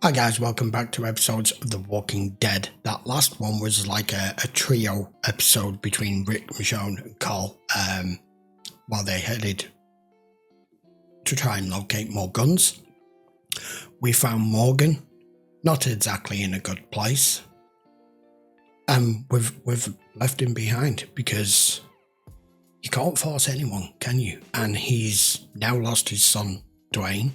Hi guys, welcome back to episodes of The Walking Dead. That last one was like a trio episode between Rick, Michonne and Carl while they headed to try and locate more guns. We found Morgan, not exactly in a good place. And we've left him behind because you can't force anyone, can you? And he's now lost his son, Dwayne,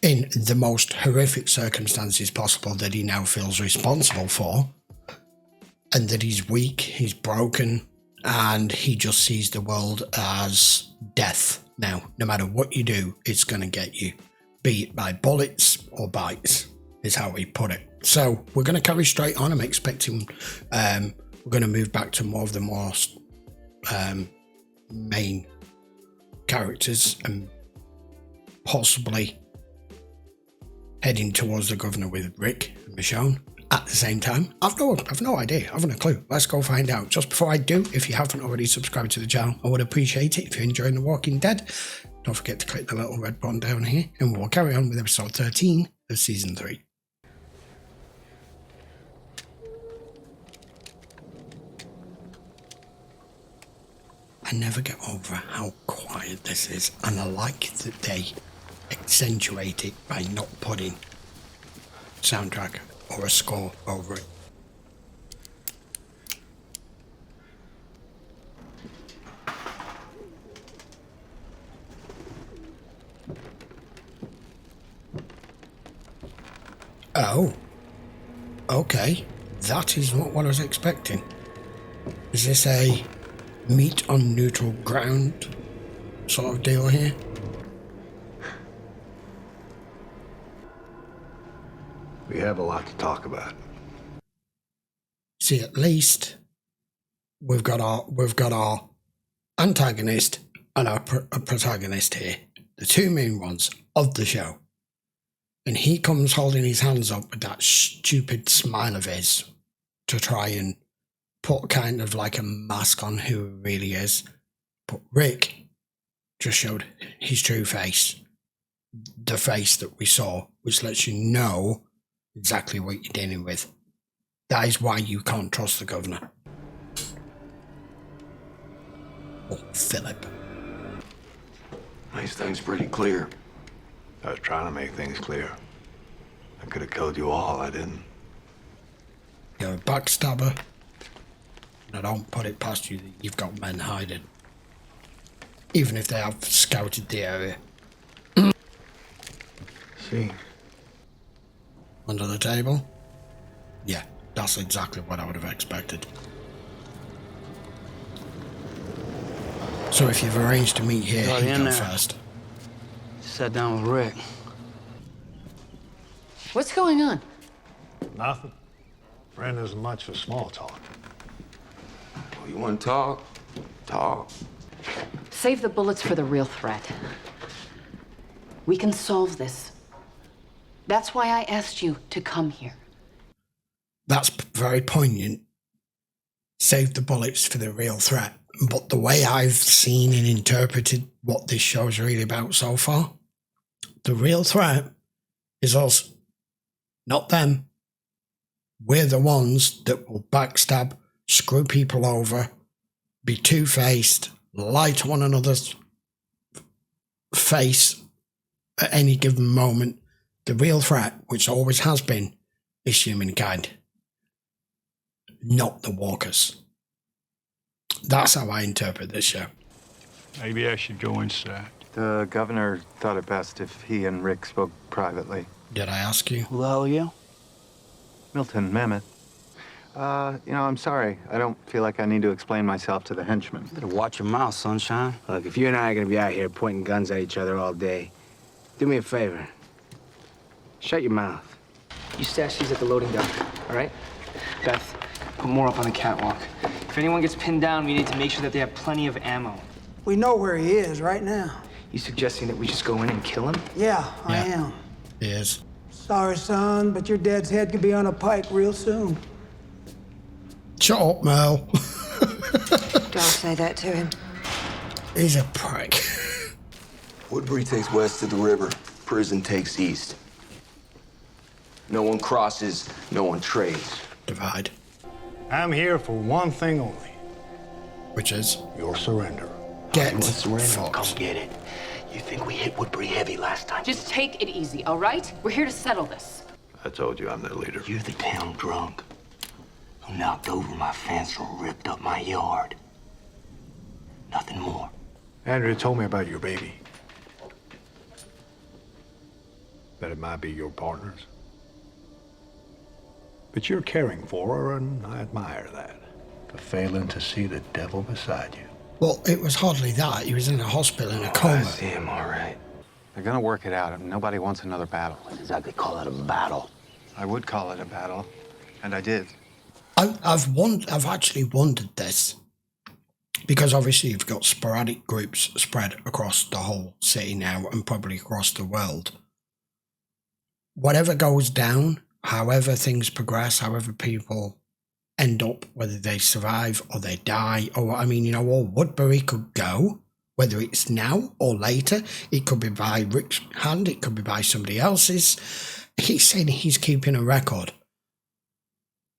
in the most horrific circumstances possible that he now feels responsible for, and that he's weak, he's broken, and he just sees the world as death now. No matter what you do, it's going to get you, be it by bullets or bites, is how he put it. So we're going to carry straight on. I'm expecting we're going to move back to more of the most main characters and possibly heading towards the governor with Rick and Michonne at the same time. I've no idea. I haven't a clue. Let's go find out. Just before I do, if you haven't already subscribed to the channel, I would appreciate it. If you're enjoying The Walking Dead, don't forget to click the little red button down here, and we'll carry on with episode 13 of season 3. I never get over how quiet this is, and I like that they accentuate it by not putting soundtrack or a score over it. Oh, okay, that is not what I was expecting. Is this a meet on neutral ground sort of deal here? We have a lot to talk about. See, at least we've got our antagonist and our protagonist here, the two main ones of the show. And he comes holding his hands up with that stupid smile of his to try and put kind of like a mask on who he really is. But Rick just showed his true face, the face that we saw, which lets you know exactly what you're dealing with. That is why you can't trust the governor. Or Philip. These things pretty clear. I was trying to make things clear. I could have killed you all, I didn't. You're a backstabber. And I don't put it past you that you've got men hiding. Even if they have scouted the area. See? Under the table? Yeah, that's exactly what I would have expected. So if you've arranged to meet here, you go first. Sat down with Rick. What's going on? Nothing. Friend isn't much for small talk. Oh, you want to talk? Talk. Save the bullets for the real threat. We can solve this. That's why I asked you to come here. That's very poignant. Save the bullets for the real threat. But the way I've seen and interpreted what this show's really about so far, the real threat is us, not them. We're the ones that will backstab, screw people over, be two-faced, lie to one another's face at any given moment. The real threat, which always has been, is humankind, not the walkers. That's how I interpret this show. Maybe I should go inside. The governor thought it best if he and Rick spoke privately. Did I ask you? Who the hell are you? Milton Mammoth. I'm sorry. I don't feel like I need to explain myself to the henchmen. You better watch your mouth, sunshine. Look, if you and I are gonna be out here pointing guns at each other all day, do me a favor. Shut your mouth. You stash these at the loading dock, all right? Beth, put more up on the catwalk. If anyone gets pinned down, we need to make sure that they have plenty of ammo. We know where he is right now. You suggesting that we just go in and kill him? Yeah, I am. He is. Sorry, son, but your dad's head could be on a pike real soon. Shut up, Mel. Don't say that to him. He's a prick. Woodbury takes west to the river. Prison takes east. No one crosses, no one trades. Divide. I'm here for one thing only. Which is? Your surrender. Get You want surrender? fucked. Come get it. You think we hit Woodbury heavy last time? Just take it easy, all right? We're here to settle this. I told you I'm their leader. You're the town drunk who knocked over my fence and ripped up my yard. Nothing more. Andrea told me about your baby. That it might be your partner's. But you're caring for her, and I admire that. But failing to see the devil beside you. Well, it was hardly that. He was in a hospital in a I coma. see him, all right. They're gonna work it out. Nobody wants another battle. What exactly call it a battle? I would call it a battle, and I did. I've actually wondered this. Because obviously you've got sporadic groups spread across the whole city now and probably across the world. Whatever goes down, however things progress, however people end up, whether they survive or they die, or I mean, you know, all Woodbury could go, whether it's now or later. It could be by Rick's hand, it could be by somebody else's. He's saying he's keeping a record.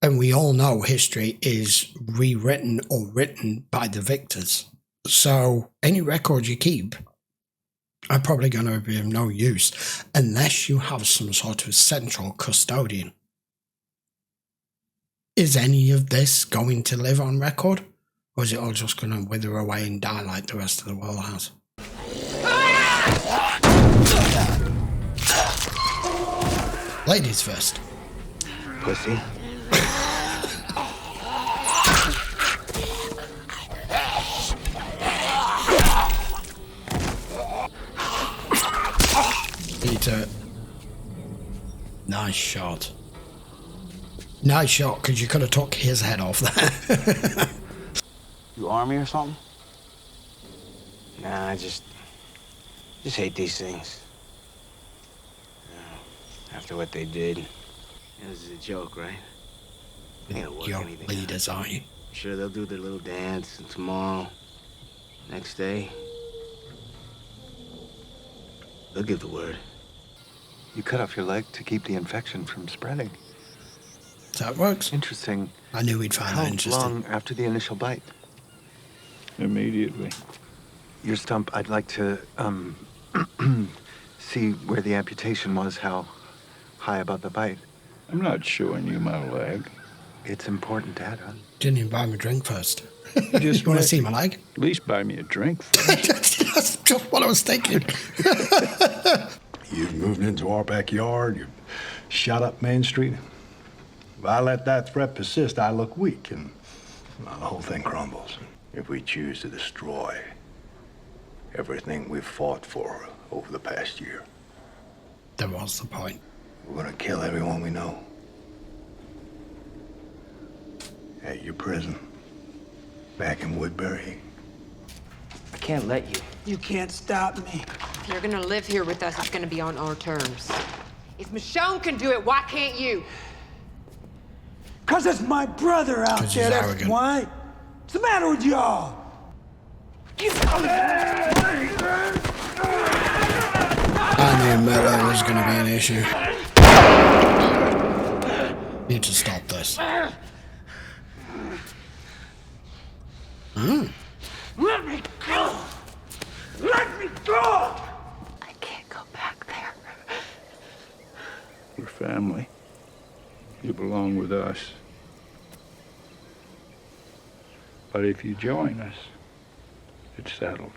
And we all know history is rewritten or written by the victors. So any record you keep are probably going to be of no use unless you have some sort of central custodian. Is any of this going to live on record? Or is it all just going to wither away and die like the rest of the world has? Ladies first. Pussy. Peter. Nice shot. Nice shot, because you could have took his head off there. You army or something? Nah, I just hate these things. You know, after what they did, this is a joke, right? They ain't gonna work Your anything leaders, aren't you? Sure, they'll do their little dance, and tomorrow, next day, they'll give the word. You cut off your leg to keep the infection from spreading. So it works. Interesting. I knew we'd find How that interesting. long after the initial bite? Immediately. Your stump, I'd like to, see where the amputation was, how high above the bite. I'm not showing you my leg. It's important, Dad, huh? Didn't even buy me a drink first. Just You want to see my leg? At least buy me a drink first. That's just what I was thinking. You've moved into our backyard. You've shot up Main Street. If I let that threat persist, I look weak, and well, the whole thing crumbles. If we choose to destroy everything we've fought for over the past year, That was the point. we're gonna kill everyone we know. At your prison, back in Woodbury. I can't let you. You can't stop me. If you're gonna live here with us, it's gonna be on our terms. If Michonne can do it, why can't you? Cause it's my brother out 'Cause there, he's that's arrogant. why. What's the matter with y'all? I knew melee was going to be an issue. Need to stop this. Let me go! Let me go! I can't go back there. We're family. You belong with us. But if you join us, it's settled.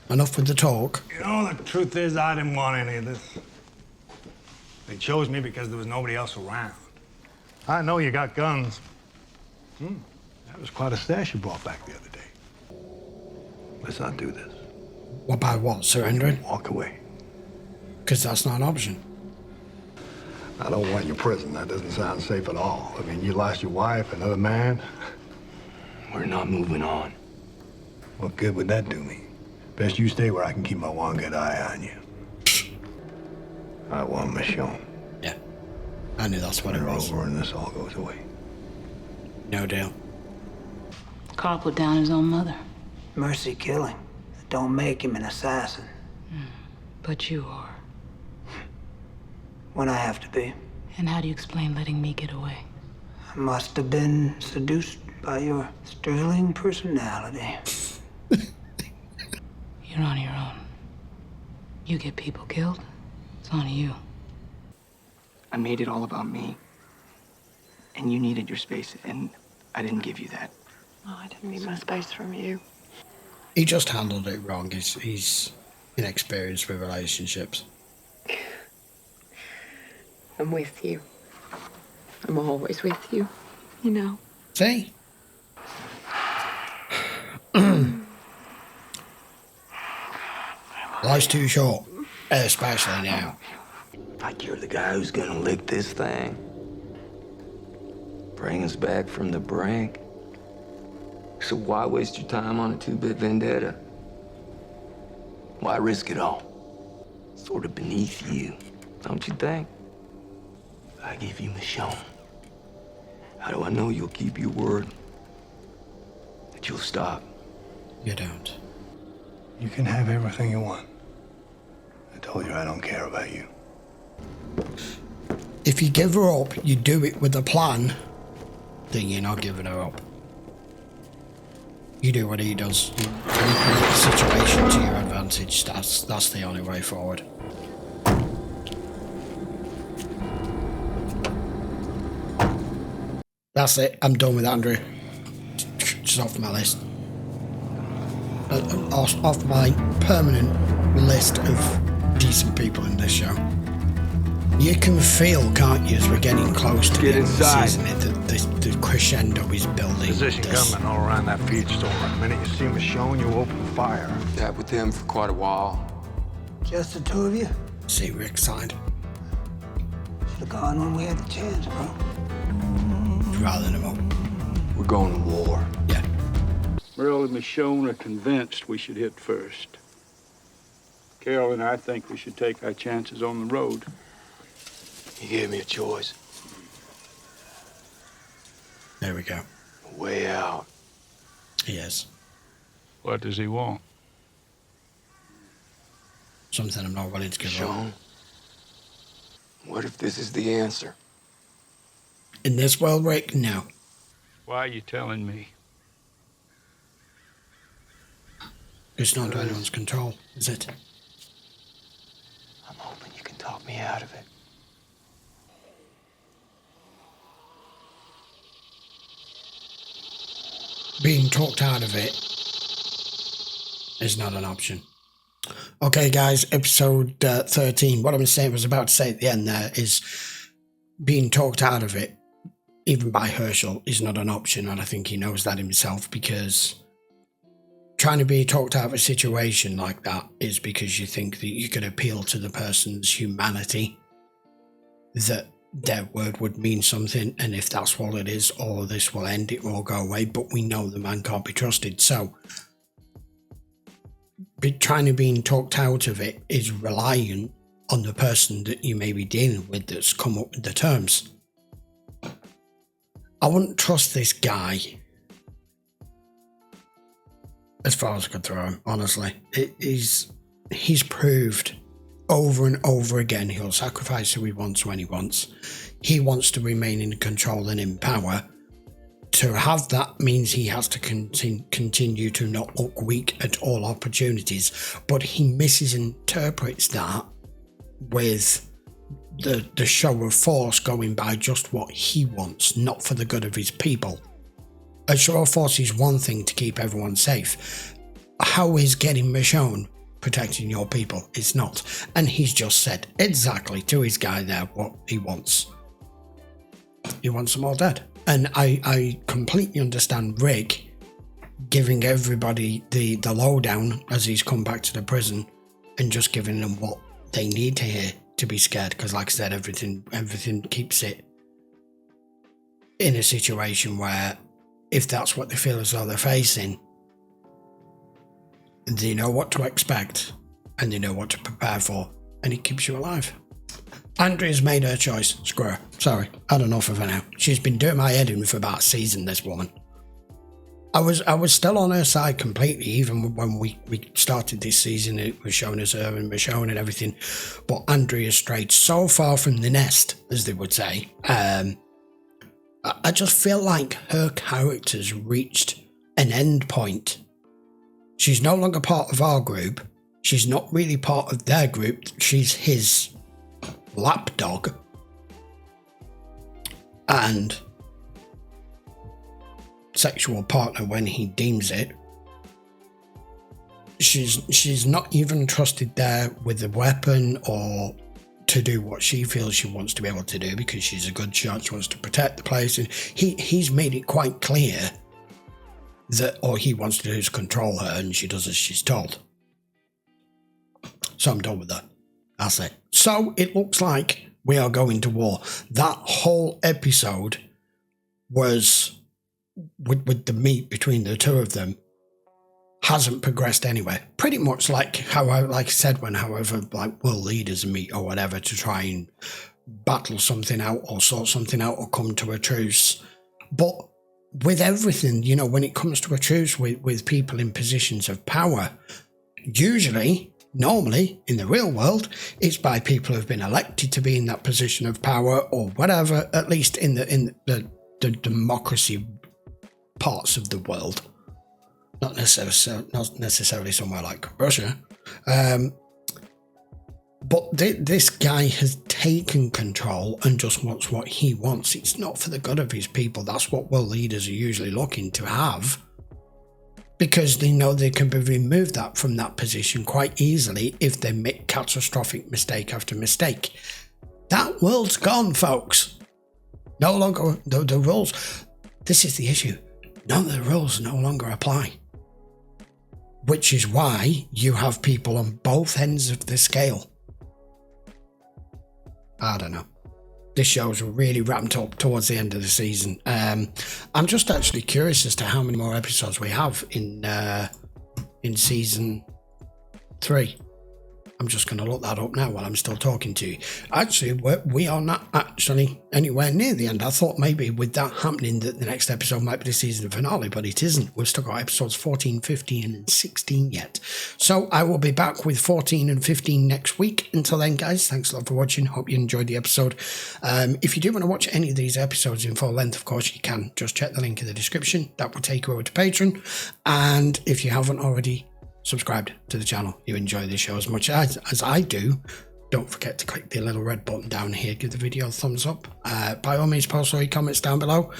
Enough with the talk. You know, the truth is, I didn't want any of this. They chose me because there was nobody else around. I know you got guns. That was quite a stash you brought back the other day. Let's not do this. What by what? Surrendering? Walk away. Because that's not an option. I don't want you in prison. That doesn't sound safe at all. I mean, you lost your wife, another man. We're not moving on. What good would that do me? Best you stay where I can keep my one good eye on you. I want Michonne. Yeah. I knew that's what it We're was. over and this all goes away. No deal. Carl put down his own mother. Mercy killing. Don't make him an assassin. But you are. When I have to be. And how do you explain letting me get away? I must have been seduced by your sterling personality. You're on your own. You get people killed, it's on you. I made it all about me. And you needed your space, and I didn't give you that. Oh, I didn't need my space from you. He just handled it wrong. He's inexperienced with relationships. I'm with you. I'm always with you, you know. See? Life's too short, especially now. Like you're the guy who's gonna lick this thing. Bring us back from the brink. So why waste your time on a two-bit vendetta? Why risk it all? Sort of beneath you, don't you think? I give you Michonne. How do I know you'll keep your word? That you'll stop? You don't. You can have everything you want. I told you I don't care about you. If you give her up, you do it with a plan, then you're not giving her up. You do what he does. You manipulate the situation to your advantage. That's the only way forward. That's it. I'm done with Andrew. Just off my list. Off my permanent list of decent people in this show. You can feel, can't you, as we're getting close to the end of the season, that the crescendo is building. Position coming all around that feed store. The minute you see Michonne, you open fire. That with him for quite a while. Just the two of you? See Rick's side. Should have gone when we had the chance, bro. Rather than them. We're going to war. Yeah. Merle and Michonne are convinced we should hit first. Carol and I think we should take our chances on the road. He gave me a choice. There we go. Way out. Yes. What does he want? Something I'm not willing to give up. Michonne, what if this is the answer? In this world, Rick, no. Why are you telling me? It's not under anyone's control, is it? I'm hoping you can talk me out of it. Being talked out of it is not an option. Okay, guys, episode 13. What I was about to say at the end there is being talked out of it, even by Herschel, is not an option, and I think he knows that himself, because trying to be talked out of a situation like that is because you think that you could appeal to the person's humanity, that their word would mean something, and if that's what it is, or this will end, it will go away, but we know the man can't be trusted. So trying to be talked out of it is reliant on the person that you may be dealing with that's come up with the terms. I wouldn't trust this guy as far as I could throw him, honestly. He's proved over and over again he'll sacrifice who he wants when he wants. He wants to remain in control and in power. To have that means he has to continue to not look weak at all opportunities, but he misinterprets that with the show of force going by just what he wants, not for the good of his people. A show of force is one thing to keep everyone safe. How is getting Michonne protecting your people? It's not. And he's just said exactly to his guy there what he wants. He wants them all dead. And I completely understand Rick giving everybody the lowdown as he's come back to the prison and just giving them what they need to hear to be scared, because like I said, everything keeps it in a situation where if that's what they feel as though they're facing, they know what to expect and they know what to prepare for, and it keeps you alive. Andrea's made her choice. Screw her. Sorry, had enough of her now. She's been doing my head in for about a season, this woman. I was still on her side completely, even when we started this season. It was showing us her and Michonne and everything, but Andrea strayed so far from the nest, as they would say. I just feel like her character's reached an end point. She's no longer part of our group. She's not really part of their group. She's his lapdog. And sexual partner when he deems it. She's not even trusted there with a weapon or to do what she feels she wants to be able to do, because she's a good shot. She wants to protect the place, and he's made it quite clear that all he wants to do is control her, and she does as she's told. So I'm done with her. That's it. So it looks like we are going to war. That whole episode was with the meet between the two of them hasn't progressed anywhere. Pretty much like how I said, when however like world leaders meet or whatever to try and battle something out or sort something out or come to a truce. But with everything, you know, when it comes to a truce with people in positions of power, usually, normally in the real world, it's by people who've been elected to be in that position of power or whatever, at least in the democracy parts of the world. Not necessarily somewhere like Russia. But this guy has taken control and just wants what he wants. It's not for the good of his people. That's what world leaders are usually looking to have, because they know they can be removed that from that position quite easily if they make catastrophic mistake after mistake. That world's gone, folks. No longer the rules. This is the issue. None of the rules no longer apply. Which is why you have people on both ends of the scale. I don't know. This show's really ramped up towards the end of the season. I'm just actually curious as to how many more episodes we have in season 3. I'm just going to look that up now while I'm still talking to you. Actually, we are not actually anywhere near the end. I thought maybe with that happening that the next episode might be the season finale, but it isn't. We've still got episodes 14, 15 and 16 yet. So I will be back with 14 and 15 next week. Until then, guys, thanks a lot for watching. Hope you enjoyed the episode. If you do want to watch any of these episodes in full length, of course, you can. Just check the link in the description. That will take you over to Patreon. And if you haven't already subscribed to the channel, you enjoy the show as much as I do, don't forget to click the little red button down here, give the video a thumbs up. By all means, post all your comments down below.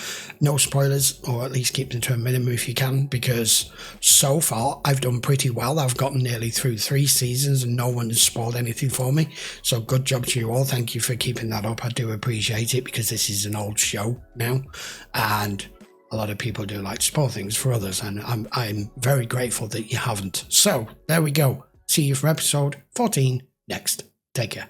No spoilers, or at least keep them to a minimum if you can, because so far I've done pretty well. I've gotten nearly through 3 seasons and no one has spoiled anything for me, so good job to you all. Thank you for keeping that up. I do appreciate it, because this is an old show now, and a lot of people do like to spoil things for others, and I'm very grateful that you haven't. So, there we go. See you for episode 14 next. Take care.